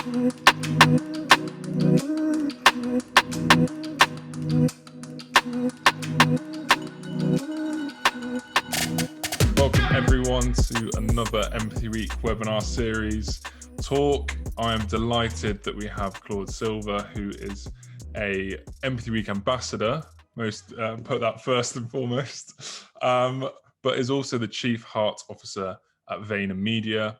Welcome everyone to another Empathy Week webinar series talk. I am delighted that we have Claude Silver, who is a Empathy Week ambassador, put that first and foremost, but is also the Chief Heart Officer at VaynerMedia,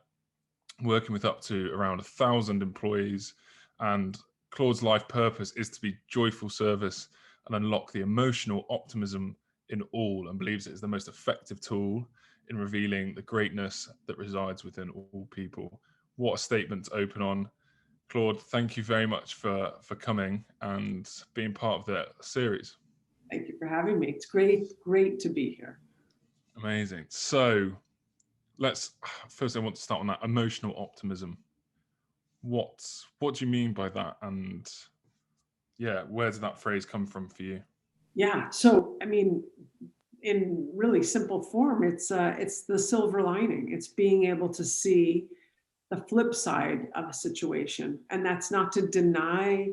working with up to around 1,000 employees. And Claude's life purpose is to be joyful service and unlock the emotional optimism in all, and believes it is the most effective tool in revealing the greatness that resides within all people. What a statement to open on. Claude, thank you very much for coming and being part of the series. Thank you for having me. It's great to be here. Amazing. So first I want to start on that emotional optimism. What do you mean by that? And yeah, where did that phrase come from for you? Yeah. So, I mean, in really simple form, it's the silver lining. It's being able to see the flip side of a situation. And that's not to deny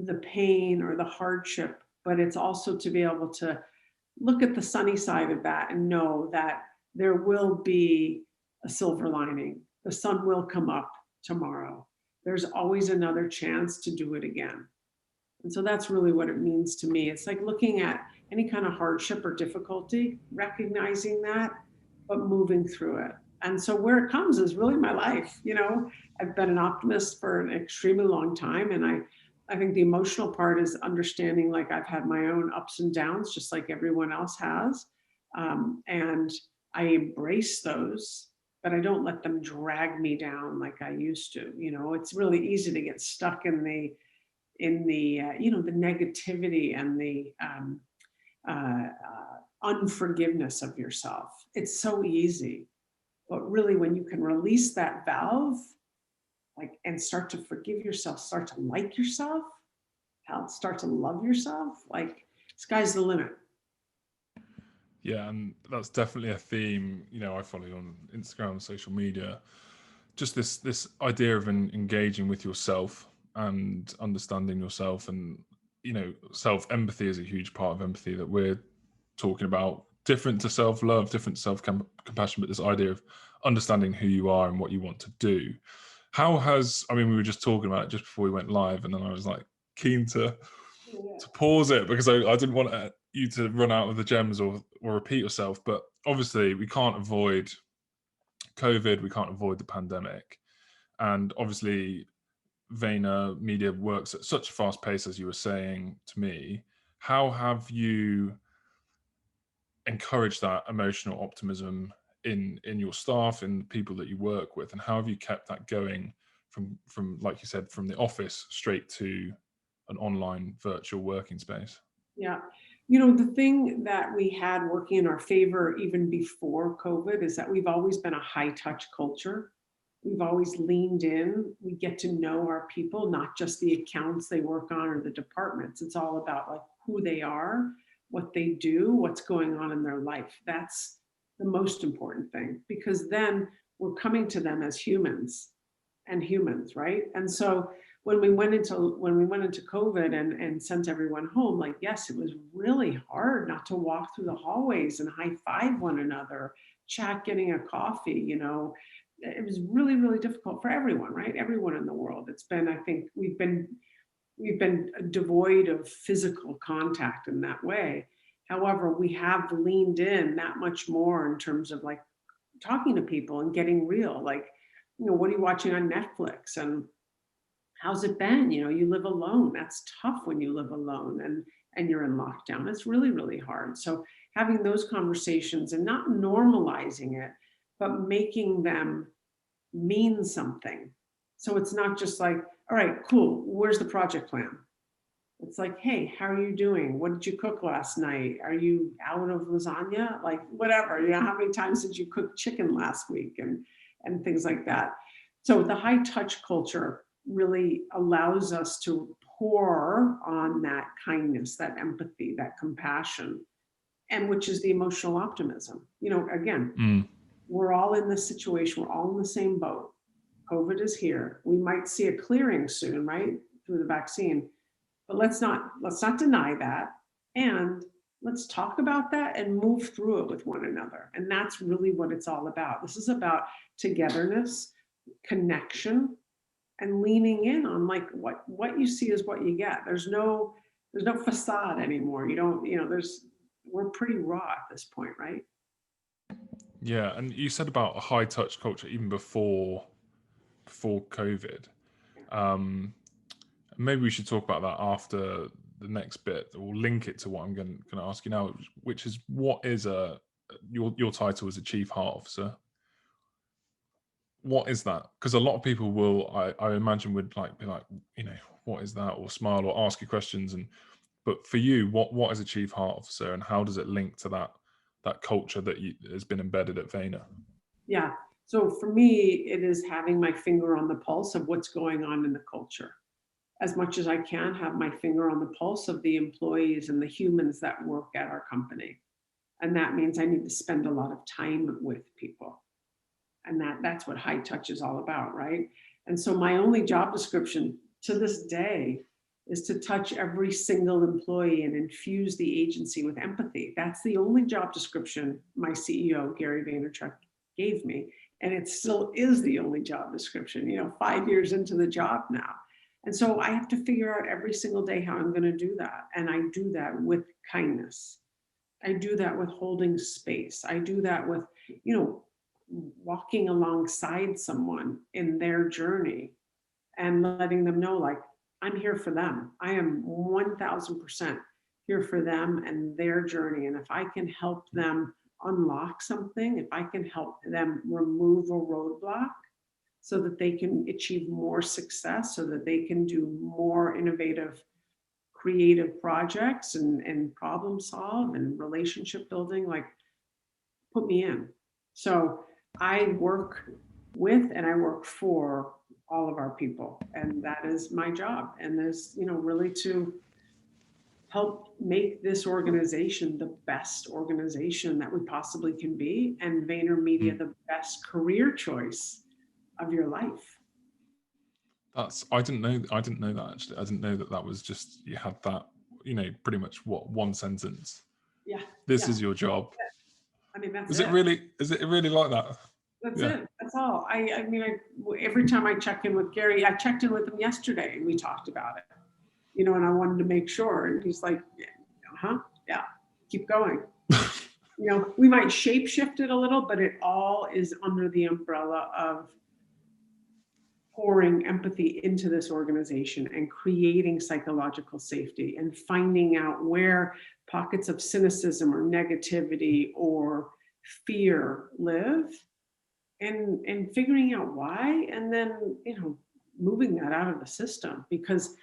the pain or the hardship, but it's also to be able to look at the sunny side of that and know that there will be a silver lining. The sun will come up tomorrow. There's always another chance to do it again. And so that's really what it means to me. It's like looking at any kind of hardship or difficulty, recognizing that, but moving through it. And so where it comes is really my life. You know, I've been an optimist for an extremely long time. And I think the emotional part is understanding, like, I've had my own ups and downs, just like everyone else has. And I embrace those, but I don't let them drag me down like I used to. You know, it's really easy to get stuck in the the negativity and the unforgiveness of yourself. It's so easy, but really when you can release that valve, like, and start to forgive yourself, start to like yourself, start to love yourself, like, sky's the limit. Yeah, and that's definitely a theme. You know, I follow you on Instagram, social media. Just this idea of engaging with yourself and understanding yourself, and self-empathy is a huge part of empathy that we're talking about. Different to self-love, different to self-compassion, but this idea of understanding who you are and what you want to do. We were just talking about it just before we went live, and then I was like keen to pause it because I didn't want you to run out of the gems or repeat yourself. But obviously we can't avoid COVID, we can't avoid the pandemic. And obviously VaynerMedia works at such a fast pace, as you were saying to me. How have you encouraged that emotional optimism in your staff and people that you work with? And how have you kept that going from like you said, from the office straight to an online virtual working space? Yeah. You know, the thing that we had working in our favor even before COVID is that we've always been a high touch culture. We've always leaned in. We get to know our people, not just the accounts they work on or the departments. It's all about, like, who they are, what they do, what's going on in their life. That's the most important thing, because then we're coming to them as humans, right? And so when we went into COVID and sent everyone home, like, yes, it was really hard not to walk through the hallways and high five one another, chat, getting a coffee. You know, it was really, really difficult for everyone, right? Everyone in the world. It's been, I think, we've been devoid of physical contact in that way. However, we have leaned in that much more in terms of, like, talking to people and getting real. Like, you know, what are you watching on Netflix, and how's it been? You know, you live alone. That's tough when you live alone and you're in lockdown. It's really, really hard. So having those conversations and not normalizing it, but making them mean something. So it's not just like, all right, cool, where's the project plan? It's like, hey, how are you doing? What did you cook last night? Are you out of lasagna? Like, whatever, you know, how many times did you cook chicken last week, and things like that. So the high touch culture really allows us to pour on that kindness, that empathy, that compassion, and which is the emotional optimism. You know, again, we're all in this situation. We're all in the same boat. COVID is here. We might see a clearing soon, right? Through the vaccine. But let's not deny that. And let's talk about that and move through it with one another. And that's really what it's all about. This is about togetherness, connection, and leaning in on like what you see is what you get. There's no facade anymore. You don't, we're pretty raw at this point, right? Yeah, and you said about a high touch culture even before COVID. Um, Maybe we should talk about that after the next bit. We'll link it to what I'm going to ask you now, which is what is your title as a Chief Heart Officer? What is that? Because a lot of people will, I imagine, would be like, what is that, or smile or ask you questions. But for you, what is a Chief Heart Officer, and how does it link to that culture that has been embedded at Vayner? Yeah. So for me, it is having my finger on the pulse of what's going on in the culture. As much as I can, have my finger on the pulse of the employees and the humans that work at our company. And that means I need to spend a lot of time with people. And that's what high touch is all about, right? And so my only job description to this day is to touch every single employee and infuse the agency with empathy. That's the only job description my CEO, Gary Vaynerchuk, gave me. And it still is the only job description, 5 years into the job now. And so I have to figure out every single day how I'm going to do that. And I do that with kindness. I do that with holding space. I do that with, walking alongside someone in their journey and letting them know, like, I'm here for them. I am 1000% here for them and their journey. And if I can help them unlock something, if I can help them remove a roadblock, so that they can achieve more success, so that they can do more innovative, creative projects and problem solve and relationship building, like, put me in. So I work with and I work for all of our people. And that is my job. And there's, really to help make this organization the best organization that we possibly can be, and VaynerMedia the best career choice of your life. I didn't know that, actually. I didn't know that was just, you had that, pretty much one sentence. Yeah. This is your job. I mean, that's is it really like that? That's it. That's all. I mean, every time I check in with Gary, I checked in with him yesterday and we talked about it, and I wanted to make sure. And he's like, yeah, keep going. We might shape shift it a little, but it all is under the umbrella of pouring empathy into this organization and creating psychological safety and finding out where pockets of cynicism or negativity or fear live, and figuring out why, and then, moving that out of the system. Because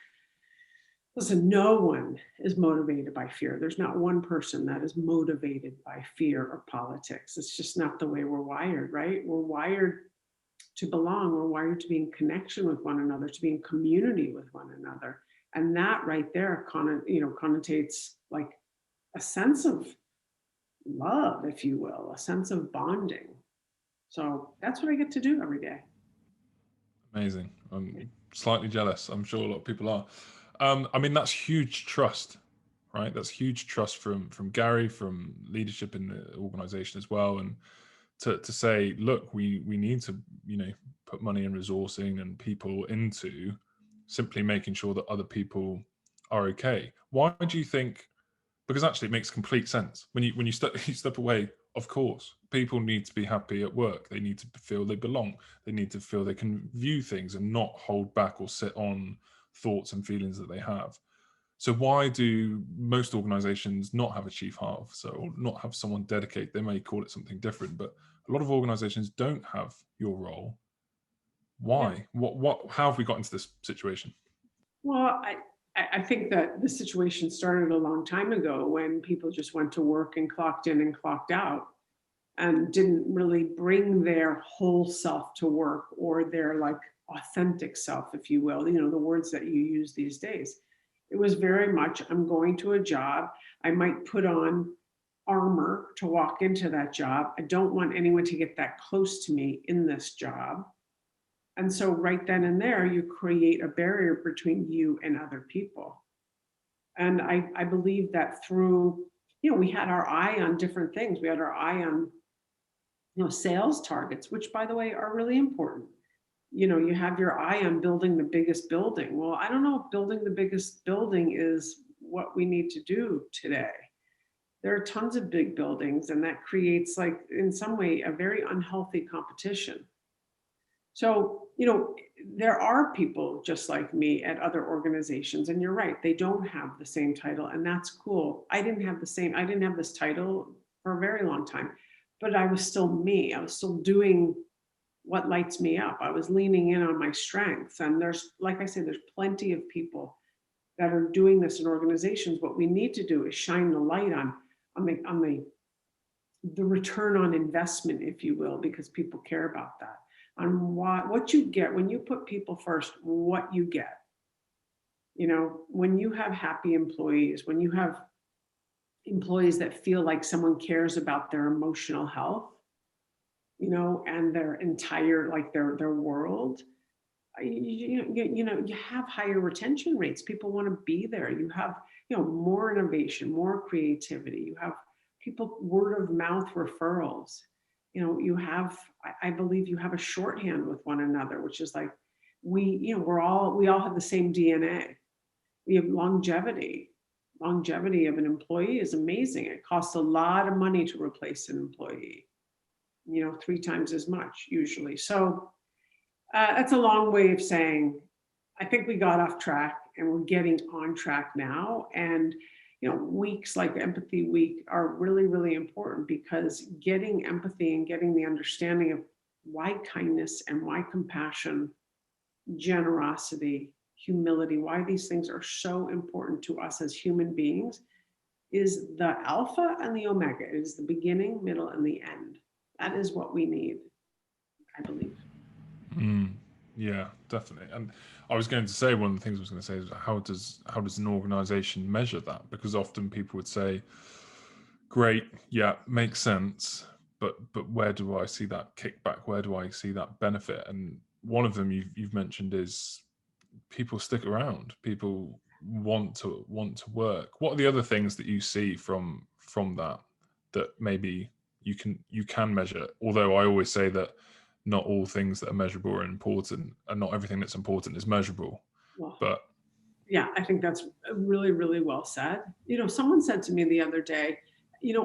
listen, no one is motivated by fear. There's not one person that is motivated by fear or politics. It's just not the way we're wired, right? We're wired to belong. We're wired to be in connection with one another, to be in community with one another. And that right there connotates like a sense of love, if you will, a sense of bonding. So that's what I get to do every day. Amazing. I'm slightly jealous. I'm sure a lot of people are. I mean, that's huge trust, right? That's huge trust from Gary, from leadership in the organization as well. And to say, look, we need to, put money and resourcing and people into simply making sure that other people are okay. Why do you think? Because actually it makes complete sense. When you step away, of course, people need to be happy at work. They need to feel they belong. They need to feel they can view things and not hold back or sit on thoughts and feelings that they have. So why do most organizations not have a chief heart officer or not have someone dedicated? They may call it something different, but a lot of organizations don't have your role. Why? Yeah. How have we got into this situation? Well, I think that the situation started a long time ago when people just went to work and clocked in and clocked out and didn't really bring their whole self to work, or their like authentic self, if you will, the words that you use these days. It was very much, I'm going to a job. I might put on armor to walk into that job. I don't want anyone to get that close to me in this job. And so right then and there, you create a barrier between you and other people. And I believe that through, we had our eye on different things. We had our eye on, sales targets, which by the way are really important. You have your eye on building the biggest building. Well, I don't know if building the biggest building is what we need to do today. There are tons of big buildings, and that creates, like, in some way, a very unhealthy competition. So, there are people just like me at other organizations, and you're right, they don't have the same title, and that's cool. I didn't have this title for a very long time, but I was still me. I was still doing what lights me up. I was leaning in on my strengths. And there's, like I said, there's plenty of people that are doing this in organizations. What we need to do is shine the light on the return on investment, if you will, because people care about that. On what you get when you put people first, what you get. When you have happy employees, when you have employees that feel like someone cares about their emotional health, and their entire, like, their world, you have higher retention rates. People want to be there. You have, more innovation, more creativity. You have people, word of mouth referrals. You have, I believe you have a shorthand with one another, which is like, we all have the same DNA. We have longevity. Longevity of an employee is amazing. It costs a lot of money to replace an employee, 3 times as much usually. So that's a long way of saying, I think we got off track and we're getting on track now. And, weeks like Empathy Week are really, really important, because getting empathy and getting the understanding of why kindness and why compassion, generosity, humility, why these things are so important to us as human beings, is the alpha and the omega. It is the beginning, middle, and the end. That is what we need, I believe. Yeah, definitely. And I was going to say, one of the things I was going to say is, how does an organization measure that? Because often people would say, great, yeah, makes sense, but where do I see that kickback? Where do I see that benefit? And one of them you've mentioned is people stick around. People want to work. What are the other things that you see from that maybe you can measure? Although I always say that not all things that are measurable are important, and not everything that's important is measurable. Well, But yeah, I think that's really, really well said. Someone said to me the other day,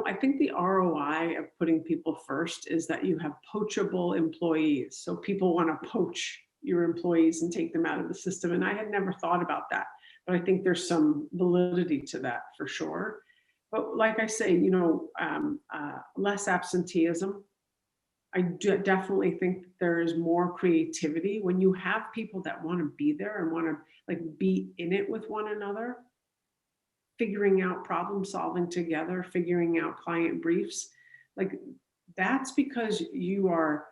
I think the ROI of putting people first is that you have poachable employees. So people want to poach your employees and take them out of the system. And I had never thought about that, but I think there's some validity to that for sure. But like I say, less absenteeism. I definitely think there is more creativity when you have people that want to be there and want to, like, be in it with one another, figuring out problem solving together, figuring out client briefs. Like, that's because you are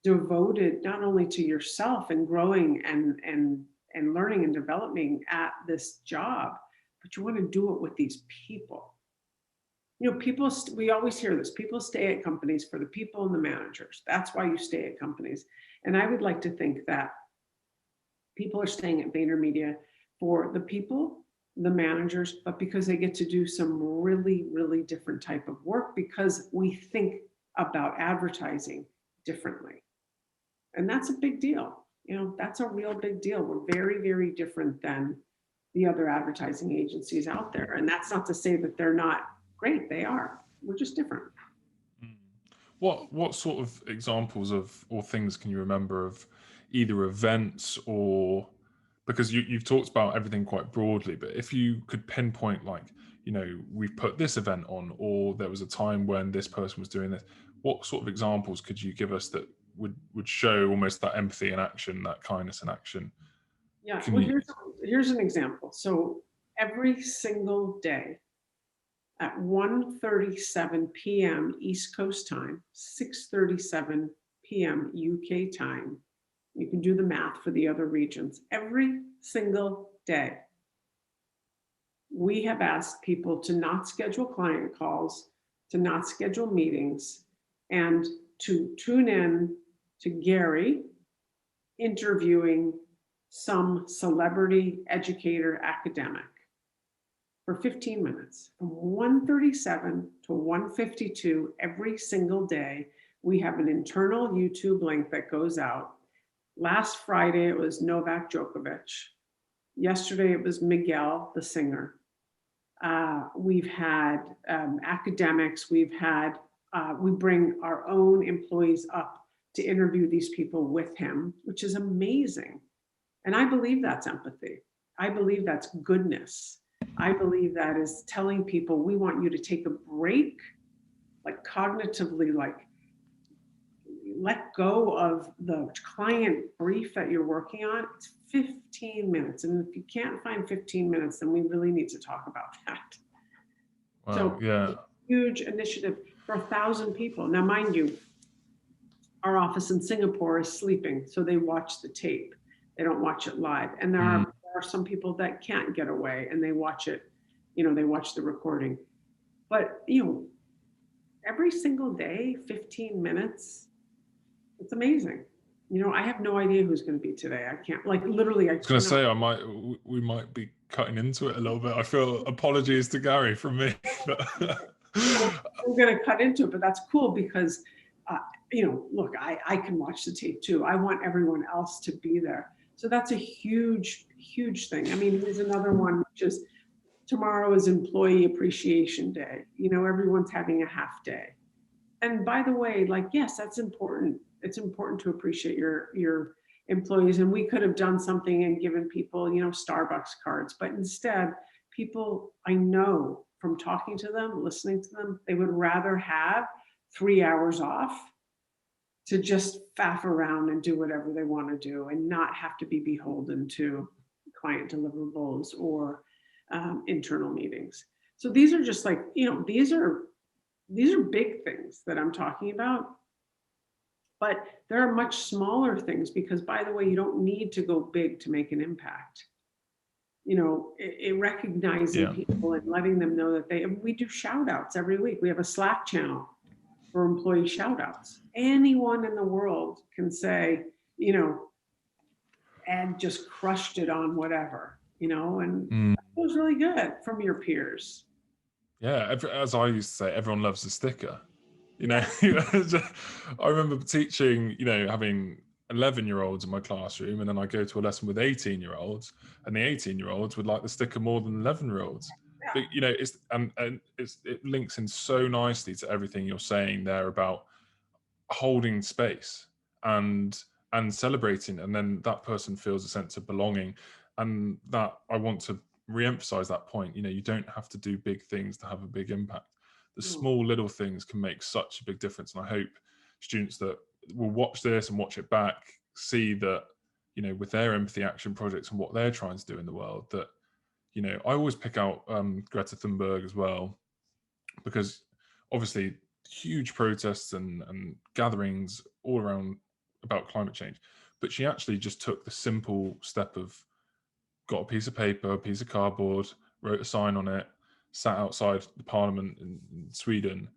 devoted not only to yourself and growing and learning and developing at this job, but you want to do it with these people. People, we always hear this, people stay at companies for the people and the managers. That's why you stay at companies. And I would like to think that people are staying at VaynerMedia for the people, the managers, but because they get to do some really, really different type of work, because we think about advertising differently. And that's a big deal. That's a real big deal. We're very, very different than the other advertising agencies out there. And that's not to say that they're not great. They are. We're just different. what sort of examples of, or things can you remember of, either events or, because you've talked about everything quite broadly, but if you could pinpoint, like, we've put this event on, or there was a time when this person was doing this, what sort of examples could you give us that would show almost that empathy in action, that kindness in action? Yeah. Well, here's an example. So every single day at 1:37 p.m. East Coast time, 6:37 p.m. UK time. You can do the math for the other regions. Every single day, we have asked people to not schedule client calls, to not schedule meetings, and to tune in to Gary interviewing some celebrity, educator, academic for 15 minutes from 1:37 to 1:52 every single day. We have an internal YouTube link that goes out. Last Friday, it was Novak Djokovic. Yesterday, it was Miguel, the singer. We've had academics. We bring our own employees up to interview these people with him, which is amazing. And I believe that's empathy. I believe that's goodness. I believe that is telling people, we want you to take a break, like cognitively, like let go of the client brief that you're working on. It's 15 minutes. And if you can't find 15 minutes, then we really need to talk about that. Wow, So yeah. huge initiative for 1,000 people. Now, mind you, our office in Singapore is sleeping, so they watch the tape. They don't watch it live. And there are some people that can't get away and they watch it, they watch the recording. But, every single day, 15 minutes, it's amazing. I have no idea who's going to be today. I can't, like, literally. I was going to say, we might be cutting into it a little bit. I feel apologies to Gary from me. But we're going to cut into it, but that's cool because, look, I can watch the tape too. I want everyone else to be there. So that's a huge, huge thing. I mean, here's another one, which is tomorrow is Employee Appreciation Day. Everyone's having a half day. And by the way, like, yes, that's important. It's important to appreciate your employees. And we could have done something and given people, Starbucks cards. But instead, people, I know from talking to them, listening to them, they would rather have 3 hours off to just faff around and do whatever they want to do and not have to be beholden to client deliverables or internal meetings. So these are just like, these are big things that I'm talking about. But there are much smaller things because, by the way, you don't need to go big to make an impact. Recognizing people and letting them know that we do shout outs every week. We have a Slack channel for employee shout outs. Anyone in the world can say, and just crushed it on whatever, and it was really good from your peers. Yeah, as I used to say, everyone loves a sticker. I remember teaching, having 11-year-olds in my classroom, and then I go to a lesson with 18-year-olds, and the 18-year-olds would like the sticker more than 11-year-olds. But it links in so nicely to everything you're saying there about holding space and celebrating, and then that person feels a sense of belonging. And that I want to re-emphasize that point. You don't have to do big things to have a big impact. The small little things can make such a big difference. And I hope students that will watch this and watch it back see that, with their empathy action projects and what they're trying to do in the world, that, I always pick out Greta Thunberg as well, because obviously huge protests and gatherings all around about climate change. But she actually just took the simple step of got a piece of paper, a piece of cardboard, wrote a sign on it, sat outside the parliament in Sweden.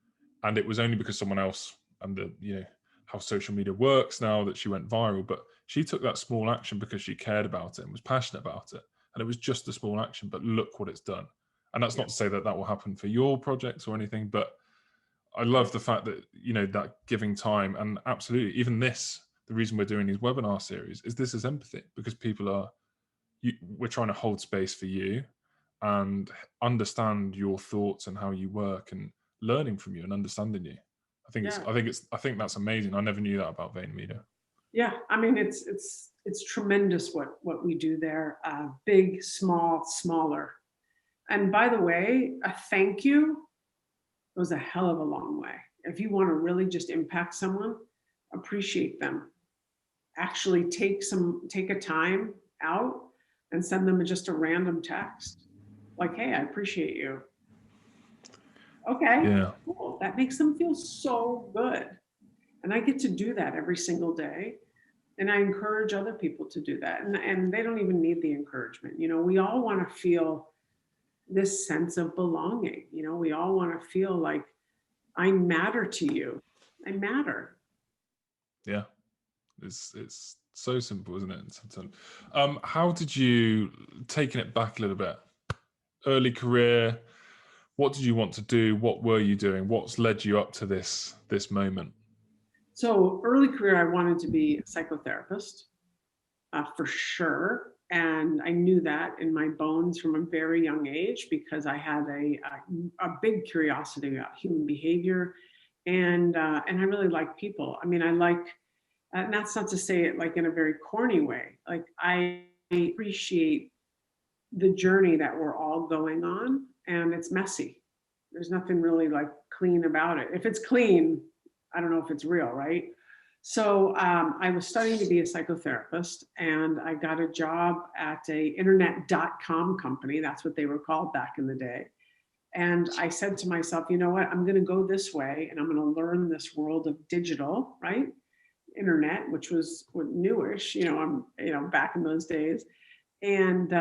And it was only because someone else and how social media works now that she went viral. But she took that small action because she cared about it and was passionate about it. And it was just a small action, but look what it's done. And that's not to say that will happen for your projects or anything, but I love the fact that, that giving time, and absolutely, even this, the reason we're doing these webinar series is this is empathy, because we're trying to hold space for you and understand your thoughts and how you work, and learning from you and understanding you. I think that's amazing. I never knew that about VaynerMedia. Yeah, I mean, it's tremendous what we do there. Big, small, smaller. And by the way, a thank you goes a hell of a long way. If you want to really just impact someone, appreciate them. Actually take a time out and send them just a random text. Like, hey, I appreciate you. Okay, yeah, cool. That makes them feel so good. And I get to do that every single day. And I encourage other people to do that. And they don't even need the encouragement. We all want to feel this sense of belonging. We all want to feel like I matter to you. I matter. Yeah. It's So simple, isn't it? Sometimes. How did you, taking it back a little bit, early career, what did you want to do? What were you doing? What's led you up to this moment? So early career, I wanted to be a psychotherapist, for sure. And I knew that in my bones from a very young age because I had a big curiosity about human behavior, and I really like people. I mean, I like, and that's not to say it like in a very corny way. Like I appreciate the journey that we're all going on, and it's messy. There's nothing really like clean about it. If it's clean, I don't know if it's real, right? So I was studying to be a psychotherapist, and I got a job at a internet.com company. That's what they were called back in the day. And I said to myself, you know what? I'm going to go this way, and I'm going to learn this world of digital, right? Internet, which was newish, I'm, back in those days. And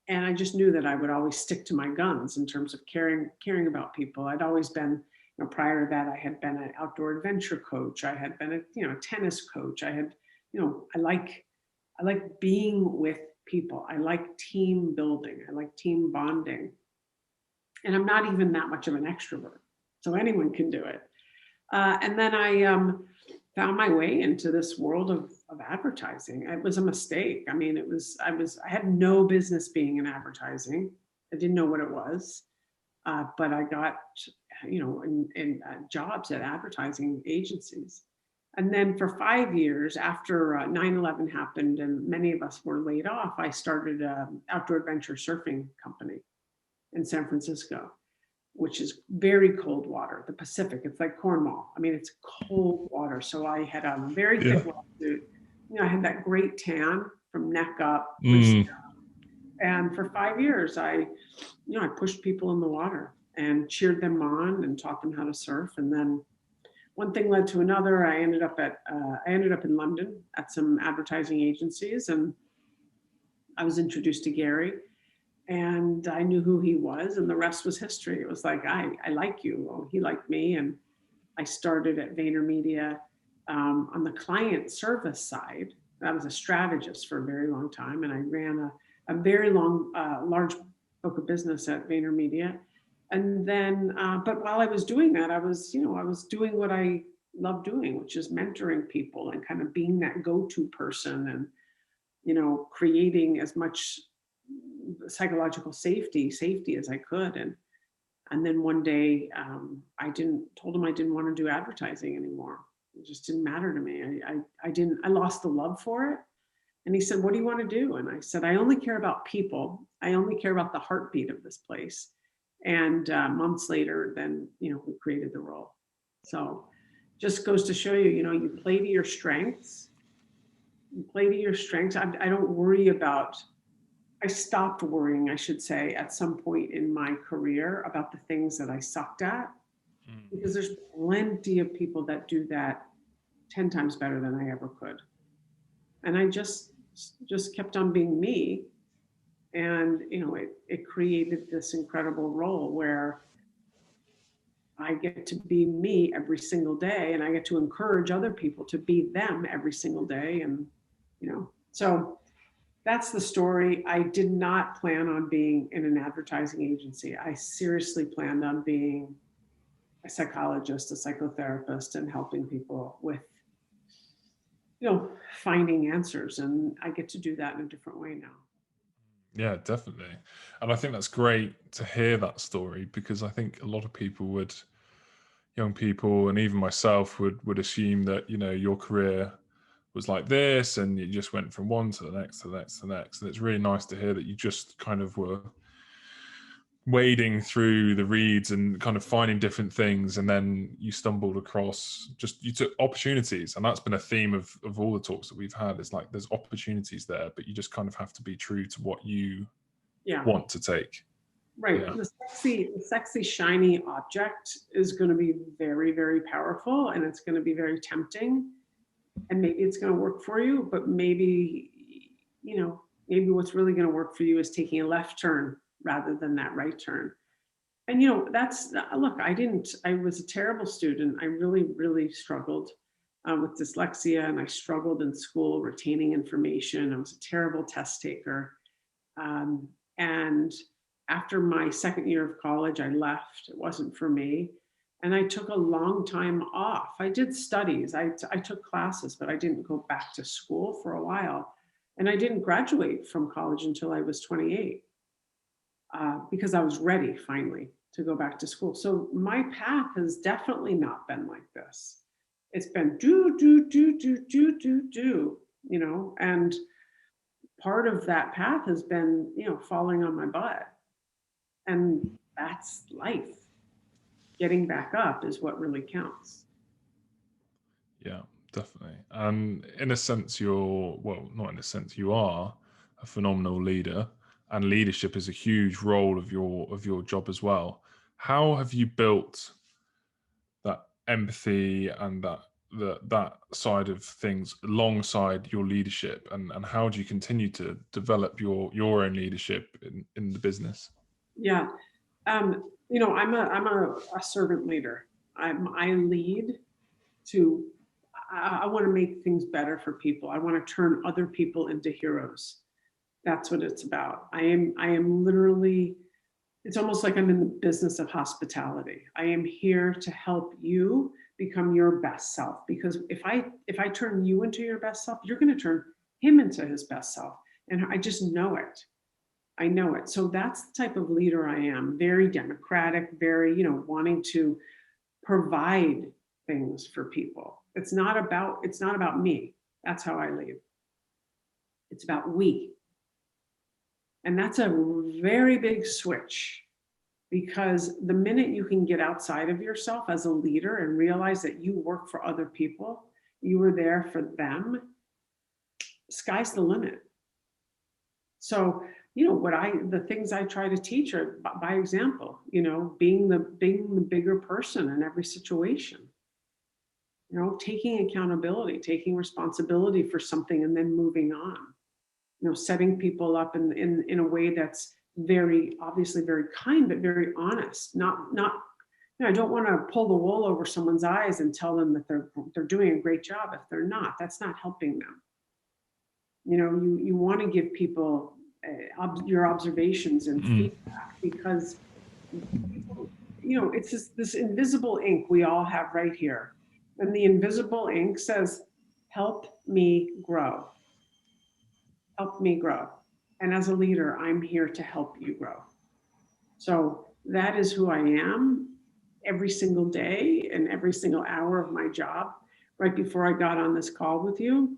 and I just knew that I would always stick to my guns in terms of caring about people. I'd always been, prior to that, I had been an outdoor adventure coach. I had been a tennis coach. I had, I like being with people. I like team building. I like team bonding. And I'm not even that much of an extrovert, so anyone can do it. And then I found my way into this world of advertising. It was a mistake. I mean, I had no business being in advertising. I didn't know what it was, but I got, in jobs at advertising agencies. And then for 5 years after 9/11 happened and many of us were laid off, I started an outdoor adventure surfing company in San Francisco, which is very cold water, the Pacific. It's like Cornwall. I mean, it's cold water. So I had a very Yeah. thick wetsuit. I had that great tan from neck up. Mm. And for 5 years, I pushed people in the water and cheered them on and taught them how to surf. And then one thing led to another. I ended up in London at some advertising agencies, and I was introduced to Gary, and I knew who he was, and the rest was history. It was like, I like you. Well, he liked me. And I started at VaynerMedia on the client service side. I was a strategist for a very long time, and I ran a very large book of business at VaynerMedia. And then, but while I was doing that, I was doing what I love doing, which is mentoring people and kind of being that go-to person, and, creating as much psychological safety as I could. And then one day, told him I didn't want to do advertising anymore. It just didn't matter to me. I lost the love for it. And he said, what do you want to do? And I said, I only care about people. I only care about the heartbeat of this place. And months later, then, we created the role. So just goes to show you, you play to your strengths. You play to your strengths. I don't worry about, I stopped worrying, I should say, at some point in my career about the things that I sucked at, because there's plenty of people that do that 10 times better than I ever could. And I just kept on being me. And, it created this incredible role where I get to be me every single day, and I get to encourage other people to be them every single day. And, so that's the story. I did not plan on being in an advertising agency. I seriously planned on being a psychologist, a psychotherapist, and helping people with, finding answers. And I get to do that in a different way now. Yeah, definitely. And I think that's great to hear that story, because I think a lot of people young people, and even myself would assume that, your career was like this and you just went from one to the next to the next to the next. And it's really nice to hear that you just kind of were wading through the reeds and kind of finding different things, and then you stumbled across, you took opportunities. And that's been a theme of all the talks that we've had, is like there's opportunities there, but you just kind of have to be true to what you want to take. Right. Yeah. The sexy, shiny object is going to be very, very powerful, and it's going to be very tempting, and maybe it's going to work for you, but maybe what's really going to work for you is taking a left turn rather than that right turn. And, look, I was a terrible student. I really, really struggled. with dyslexia, and I struggled in school retaining information. I was a terrible test taker. And after my second year of college, I left. It wasn't for me. And I took a long time off. I did studies, I took classes, but I didn't go back to school for a while. And I didn't graduate from college until I was 28 because I was ready finally to go back to school. So my path has definitely not been like this. It's been do, and part of that path has been, falling on my butt. And that's life. Getting back up is what really counts. Yeah, definitely. And in a sense, well, not in a sense, you are a phenomenal leader, and leadership is a huge role of your job as well. How have you built that empathy and that side of things alongside your leadership, and how do you continue to develop your own leadership in the business? Yeah. I'm a servant leader. I lead to, I want to make things better for people. I want to turn other people into heroes. That's what it's about. I am literally, it's almost like I'm in the business of hospitality. I am here to help you become your best self, because if I turn you into your best self, you're going to turn him into his best self. And I just know it. I know it. So that's the type of leader I am. Very democratic, very, wanting to provide things for people. It's not about me. That's how I lead. It's about we. And that's a very big switch, because the minute you can get outside of yourself as a leader and realize that you work for other people, you were there for them, sky's the limit. So, the things I try to teach are by example, being the bigger person in every situation, taking accountability, taking responsibility for something and then moving on, setting people up in a way that's very obviously very kind, but very honest. Not I don't want to pull the wool over someone's eyes and tell them that they're doing a great job if they're not. That's not helping them. You want to give people your observations and feedback, because it's this invisible ink we all have right here, and the invisible ink says, help me grow. Help me grow. And as a leader, I'm here to help you grow. So that is who I am every single day and every single hour of my job. Right before I got on this call with you,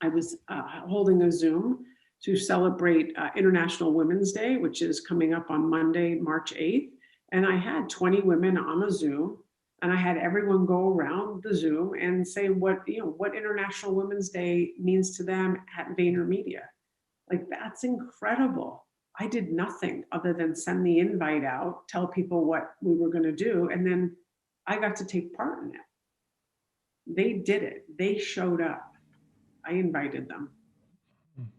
I was holding a Zoom to celebrate International Women's Day, which is coming up on Monday, March 8th. And I had 20 women on a Zoom, and I had everyone go around the Zoom and say what International Women's Day means to them at VaynerMedia. Like, that's incredible. I did nothing other than send the invite out, tell people what we were going to do, and then I got to take part in it. They did it. They showed up. I invited them.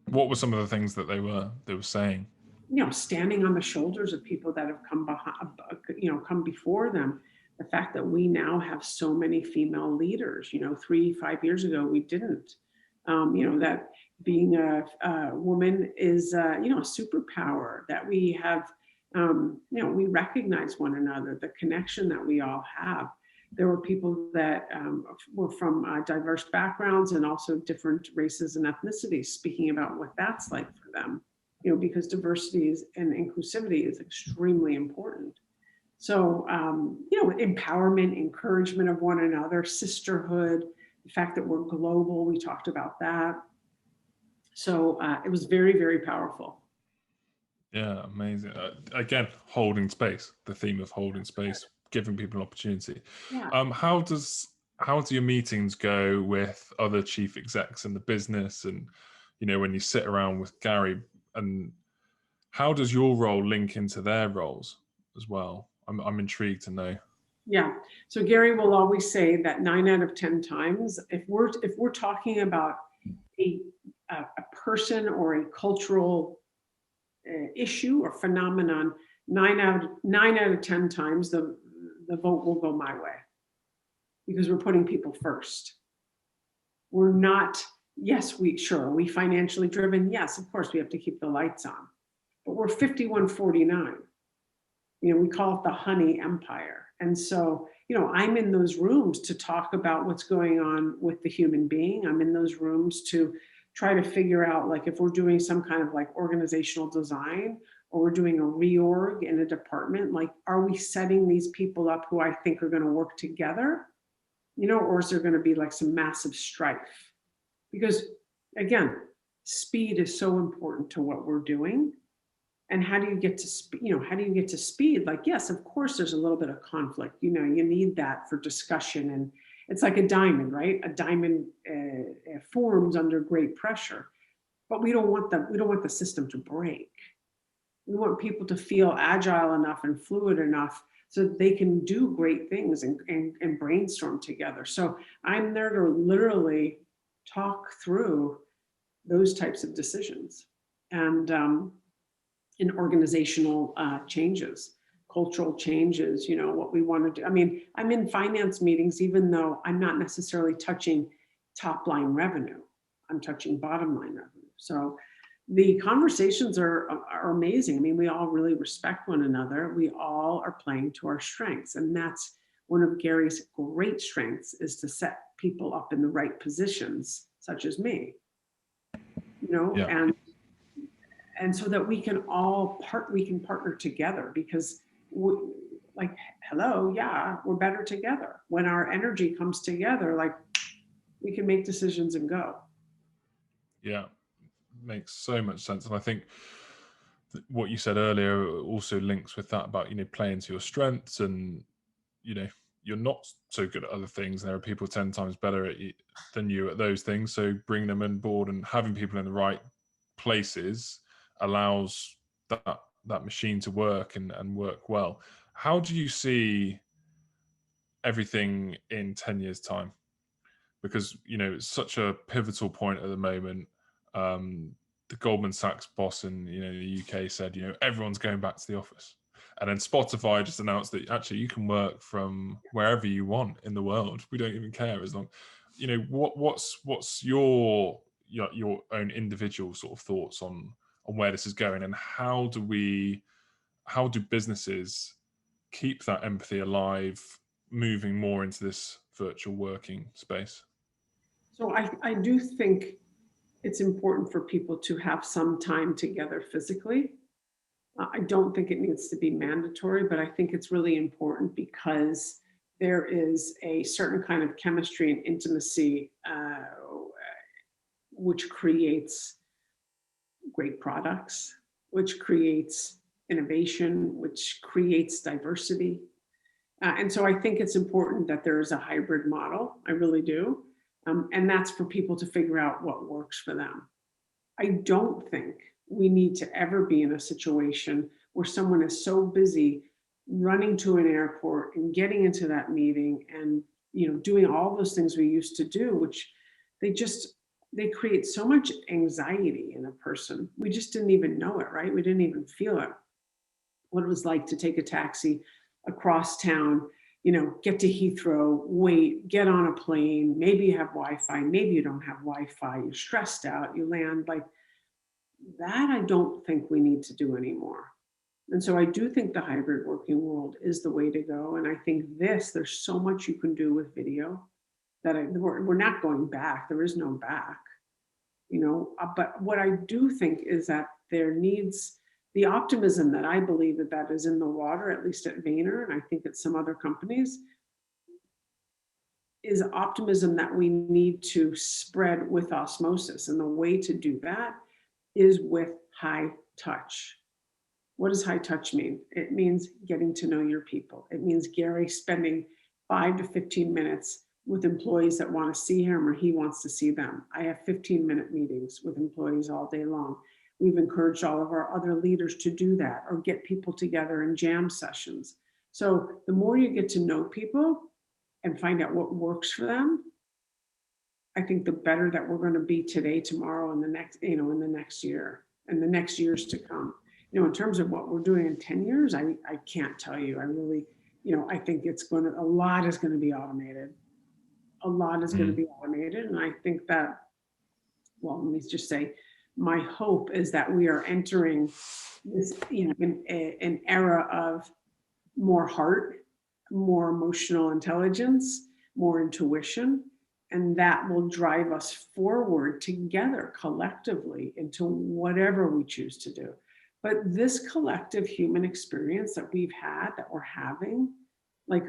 What were some of the things that they were saying? Standing on the shoulders of people that have come behind, come before them. The fact that we now have so many female leaders, 3-5 years ago, we didn't. That being a woman is, a superpower, that we have, we recognize one another, the connection that we all have. There were people that were from diverse backgrounds and also different races and ethnicities, speaking about what that's like for them, because diversity and inclusivity is extremely important. So, empowerment, encouragement of one another, sisterhood, the fact that we're global, we talked about that. So it was very, very powerful. Yeah, amazing. Again, holding space, the theme of holding space, giving people an opportunity. Yeah. How do your meetings go with other chief execs in the business, and when you sit around with Gary, and how does your role link into their roles as well? I'm intrigued to know. Yeah. So Gary will always say that 9 out of 10 times, if we're talking about a person or a cultural issue or phenomenon, 9 out of 10 times the vote will go my way. because we're putting people first. We're not, yes, are we financially driven? Yes, of course, we have to keep the lights on, but we're 5149. We call it the honey empire. And so, I'm in those rooms to talk about what's going on with the human being. I'm in those rooms to try to figure out, like, if we're doing some kind of like organizational design, or we're doing a reorg in a department, like, are we setting these people up who I think are going to work together, or is there going to be like some massive strife? Because again, speed is so important to what we're doing. And how do you get to how do you get to speed? Like, yes, of course, there's a little bit of conflict. You need that for discussion, and it's like a diamond, right? A diamond forms under great pressure, but we don't want the system to break. We want people to feel agile enough and fluid enough so that they can do great things and brainstorm together. So I'm there to literally talk through those types of decisions, and in organizational changes, cultural changes, what we want to do. I mean, I'm in finance meetings, even though I'm not necessarily touching top line revenue, I'm touching bottom line revenue. So the conversations are amazing. I mean, we all really respect one another. We all are playing to our strengths. And that's one of Gary's great strengths, is to set people up in the right positions, such as me, Yeah. and so that we can partner together, because hello, yeah, we're better together. When our energy comes together, like, we can make decisions and go. Yeah, makes so much sense. And I think what you said earlier also links with that about, playing to your strengths, and, you're not so good at other things. And there are people 10 times better than you at those things. So bring them on board, and having people in the right places allows that machine to work and work well. How do you see everything in 10 years time? Because it's such a pivotal point at the moment. The Goldman Sachs boss in the UK said everyone's going back to the office, and then Spotify just announced that actually you can work from wherever you want in the world. We don't even care, as long what's your own individual sort of thoughts on where this is going, and how do businesses keep that empathy alive, moving more into this virtual working space? So I do think it's important for people to have some time together physically. I don't think it needs to be mandatory, but I think it's really important, because there is a certain kind of chemistry and intimacy which creates great products, which creates innovation, which creates diversity. And so I think it's important that there is a hybrid model. I really do. And that's for people to figure out what works for them. I don't think we need to ever be in a situation where someone is so busy running to an airport and getting into that meeting and doing all those things we used to do, which they create so much anxiety in a person. We just didn't even know it, right? We didn't even feel it. What it was like to take a taxi across town, get to Heathrow, wait, get on a plane, maybe you have Wi-Fi, maybe you don't have Wi-Fi, you're stressed out, you land. Like that, I don't think we need to do anymore. And so I do think the hybrid working world is the way to go. And I think there's so much you can do with video that we're not going back. There is no back, but what I do think is that there needs the optimism that I believe that is in the water, at least at Vayner, and I think at some other companies, is optimism that we need to spread with osmosis. And the way to do that is with high touch. What does high touch mean? It means getting to know your people. It means Gary spending 5 to 15 minutes with employees that want to see him or he wants to see them. I have 15-minute meetings with employees all day long. We've encouraged all of our other leaders to do that, or get people together in jam sessions. So the more you get to know people and find out what works for them, I think the better that we're going to be today, tomorrow, and the next, in the next year and the next years to come. In terms of what we're doing in 10 years, I can't tell you. I really, I think a lot is going to be automated. A lot is going to be automated. And I think that, well, let me just say, my hope is that we are entering this, an era of more heart, more emotional intelligence, more intuition, and that will drive us forward together collectively into whatever we choose to do. But this collective human experience that we've had, that we're having, like,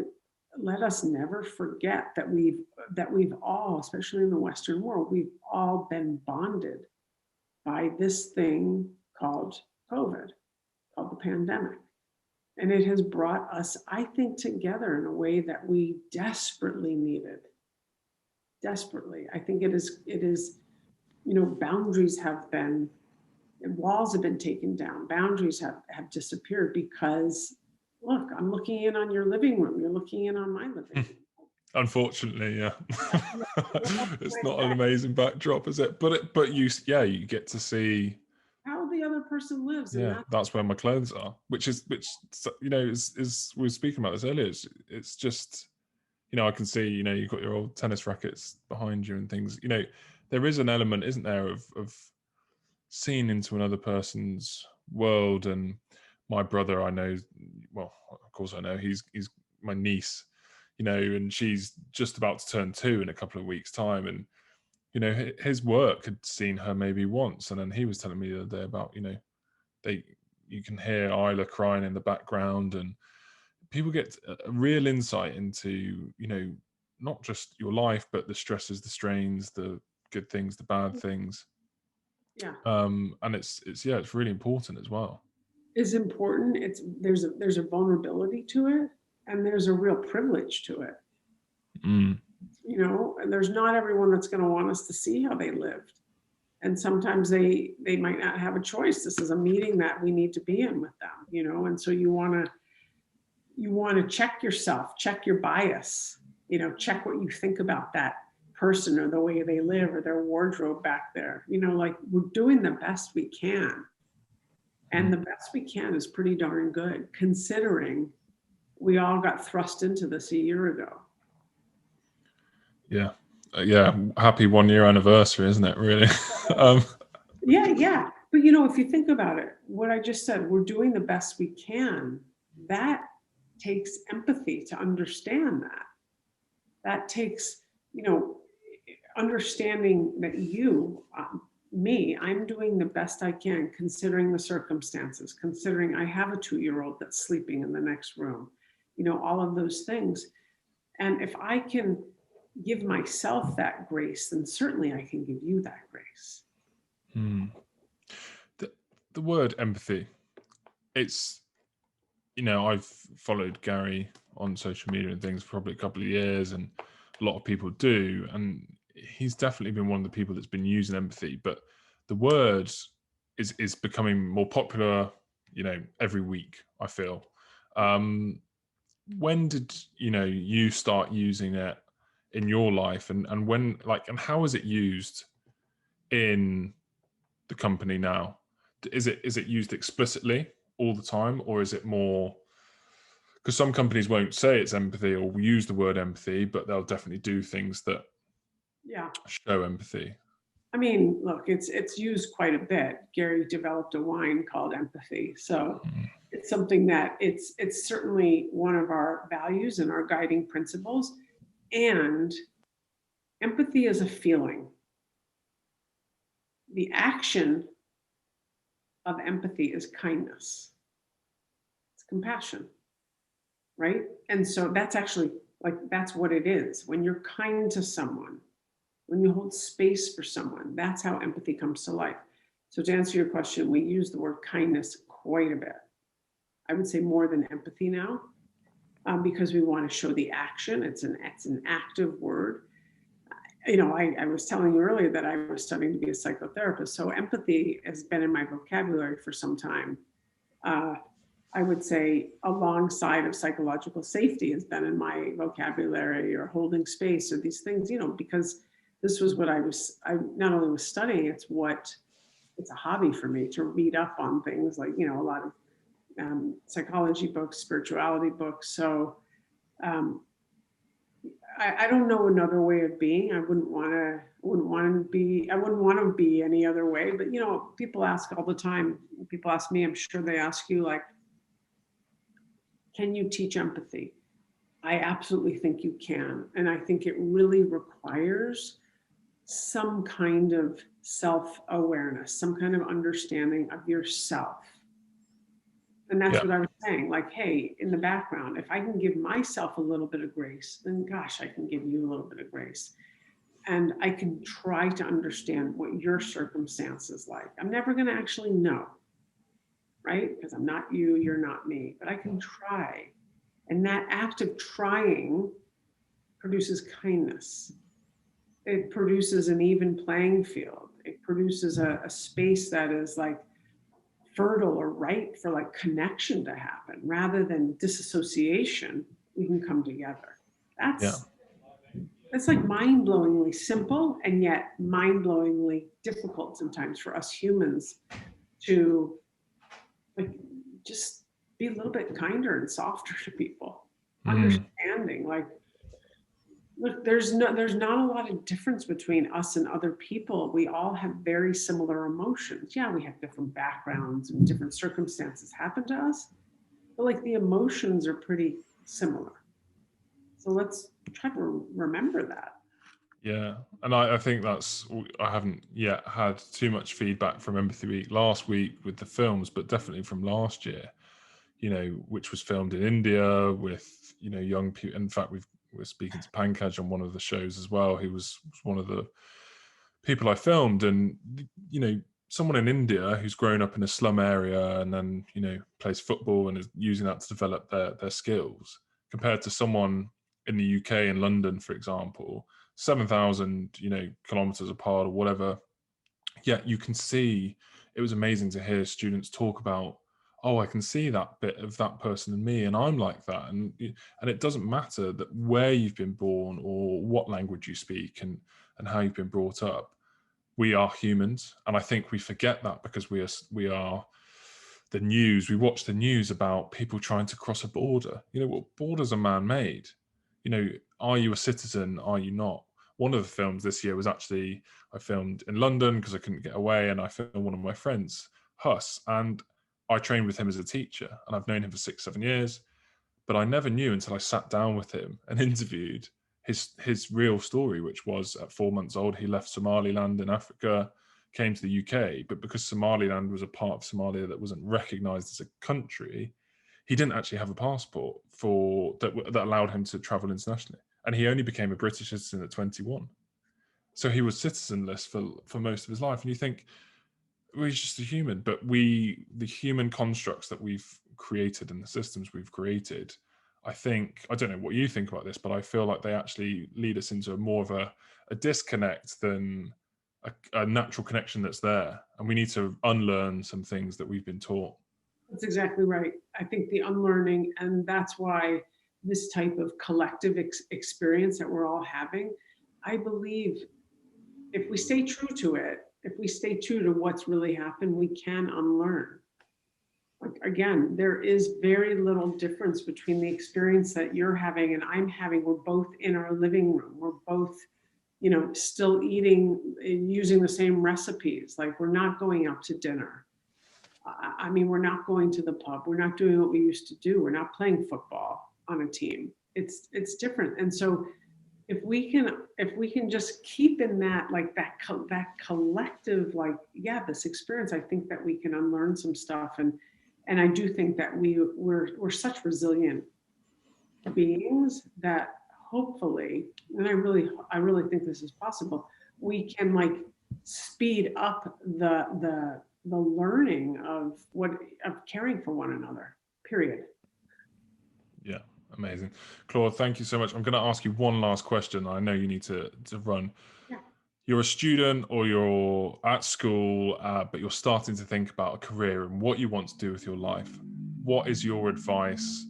let us never forget that we've all, especially in the Western world, we've all been bonded by this thing called COVID, called the pandemic. And it has brought us, I think, together in a way that we desperately needed. Desperately. I think it is, boundaries have been, walls have been taken down, boundaries have disappeared because, look, I'm looking in on your living room, you're looking in on my living room. Unfortunately, yeah. It's not an amazing backdrop, is it? But you get to see how the other person lives. Yeah, and that's where my clothes are, which is we were speaking about this earlier. It's just, I can see, you've got your old tennis rackets behind you and things. There is an element, isn't there, of seeing into another person's world. And my brother, I know, well, of course I know, he's my niece, and she's just about to turn 2 in a couple of weeks' time. And, his work had seen her maybe once. And then he was telling me the other day about, you can hear Isla crying in the background, and people get a real insight into, not just your life, but the stresses, the strains, the good things, the bad things. Yeah. And it's really important as well. It's important. There's a vulnerability to it, and there's a real privilege to it. And there's not everyone that's going to want us to see how they lived. And sometimes they might not have a choice. This is a meeting that we need to be in with them, and so you want to check yourself, check your bias, check what you think about that person or the way they live or their wardrobe back there. Like, we're doing the best we can. And the best we can is pretty darn good, considering we all got thrust into this a year ago. Yeah. Happy 1 year anniversary, isn't it, really? Yeah. But if you think about it, what I just said, we're doing the best we can. That takes empathy to understand that. That takes, understanding that I'm doing the best I can, considering the circumstances, considering I have a 2-year-old that's sleeping in the next room, all of those things. And if I can give myself that grace, then certainly I can give you that grace. The word empathy, it's, I've followed Gary on social media and things for probably a couple of years, and a lot of people do. And he's definitely been one of the people that's been using empathy, but the word is becoming more popular, every week, I feel. When did, you start using it in your life, and when, and how is it used in the company now? Is it used explicitly all the time, or is it more, because some companies won't say it's empathy or use the word empathy, but they'll definitely do things that show empathy? I mean, look, it's used quite a bit. Gary developed a wine called empathy. So it's something that it's certainly one of our values and our guiding principles. And empathy is a feeling. The action of empathy is kindness. It's compassion, right? And so that's actually, that's what it is. When you're kind to someone, when you hold space for someone, that's how empathy comes to life. So to answer your question, we use the word kindness quite a bit. I would say more than empathy now, because we want to show the action. It's an active word. I was telling you earlier that I was studying to be a psychotherapist. So empathy has been in my vocabulary for some time. I would say alongside of psychological safety has been in my vocabulary, or holding space, or these things, because this was what I not only was studying, it's a hobby for me to read up on things like, a lot of psychology books, spirituality books. So I don't know another way of being. I wouldn't want to be any other way. But people ask all the time. People ask me, I'm sure they ask you, like, can you teach empathy? I absolutely think you can. And I think it really requires some kind of self-awareness, some kind of understanding of yourself. And that's Yeah. what I was saying. Like, hey, in the background, if I can give myself a little bit of grace, then gosh, I can give you a little bit of grace. And I can try to understand what your circumstance is like. I'm never going to actually know, right? Because I'm not you, you're not me, but I can try. And that act of trying produces kindness. It produces an even playing field. It produces a space that is like fertile or ripe for like connection to happen rather than disassociation. We can come together. Yeah. That's like mind-blowingly simple and yet mind-blowingly difficult sometimes for us humans to like just be a little bit kinder and softer to people. Understanding, like, look, there's not a lot of difference between us and other people. We all have very similar emotions. Yeah, we have different backgrounds and different circumstances happen to us, but like the emotions are pretty similar. So let's try to remember that. Yeah, and I think I haven't yet had too much feedback from Empathy Week last week with the films, but definitely from last year, which was filmed in India with, young people. In fact, we're speaking to Pankaj on one of the shows as well. He was one of the people I filmed, and, someone in India who's grown up in a slum area and then, plays football and is using that to develop their skills, compared to someone in the UK, in London, for example, 7,000, kilometers apart or whatever. Yet you can see, it was amazing to hear students talk about, oh, I can see that bit of that person in me, and I'm like that. And it doesn't matter that where you've been born or what language you speak and how you've been brought up. We are humans. And I think we forget that because we are the news. We watch the news about people trying to cross a border. Well, borders are man-made. Are you a citizen? Are you not? One of the films this year was actually, I filmed in London because I couldn't get away, and I filmed one of my friends, Huss, and I trained with him as a teacher, and I've known him for 6-7 years, but I never knew until I sat down with him and interviewed his real story, which was at 4 months old, he left Somaliland in Africa, came to the UK, but because Somaliland was a part of Somalia that wasn't recognized as a country, he didn't actually have a passport that allowed him to travel internationally. And he only became a British citizen at 21. So he was citizenless for most of his life. And you think, well, he's just a human. But the human constructs that we've created and the systems we've created, I don't know what you think about this, but I feel like they actually lead us into more of a disconnect than a natural connection that's there. And we need to unlearn some things that we've been taught. That's exactly right. I think the unlearning, and that's why this type of collective experience that we're all having, I believe if we stay true to it, if we stay true to what's really happened, we can unlearn. Like, again, there is very little difference between the experience that you're having and I'm having. We're both in our living room. We're both, still eating and using the same recipes. Like, we're not going out to dinner. I mean, we're not going to the pub. We're not doing what we used to do. We're not playing football on a team. It's different. And so if we can just keep in that, like that collective, like, yeah, this experience, I think that we can unlearn some stuff. And I do think that we're such resilient beings that hopefully, and I really think this is possible, we can like speed up the learning of caring for one another, period. Yeah, amazing. Claude, thank you so much. I'm going to ask you one last question. I know you need to run. Yeah. You're a student or you're at school, but you're starting to think about a career and what you want to do with your life. What is your advice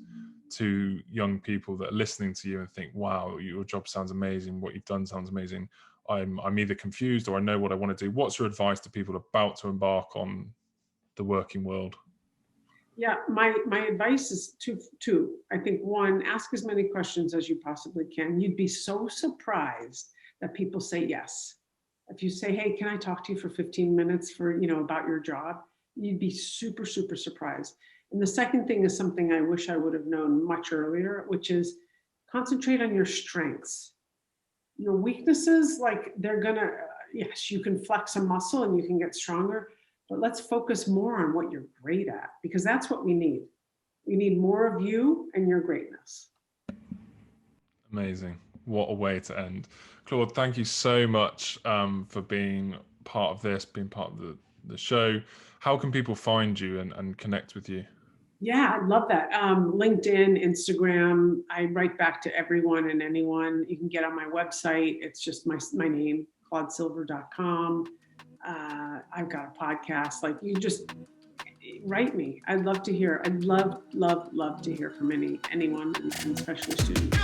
to young people that are listening to you and think, wow, your job sounds amazing, what you've done sounds amazing. I'm either confused or I know what I want to do. What's your advice to people about to embark on the working world? Yeah, my advice is two. I think one, ask as many questions as you possibly can. You'd be so surprised that people say yes. If you say, "Hey, can I talk to you for 15 minutes for, about your job?" You'd be super, super surprised. And the second thing is something I wish I would have known much earlier, which is concentrate on your strengths. Your weaknesses, like they're gonna, yes, you can flex a muscle and you can get stronger, but let's focus more on what you're great at, because that's what we need. We need more of you and your greatness. Amazing. What a way to end. Claude, thank you so much for being part of this, being part of the show. How can people find you and connect with you? Yeah, I love that. LinkedIn, Instagram, I write back to everyone and anyone. You can get on my website. It's just my name, claudesilver.com. I've got a podcast. Like, you just write me. I'd love to hear. I'd love, love, love to hear from anyone, and especially students.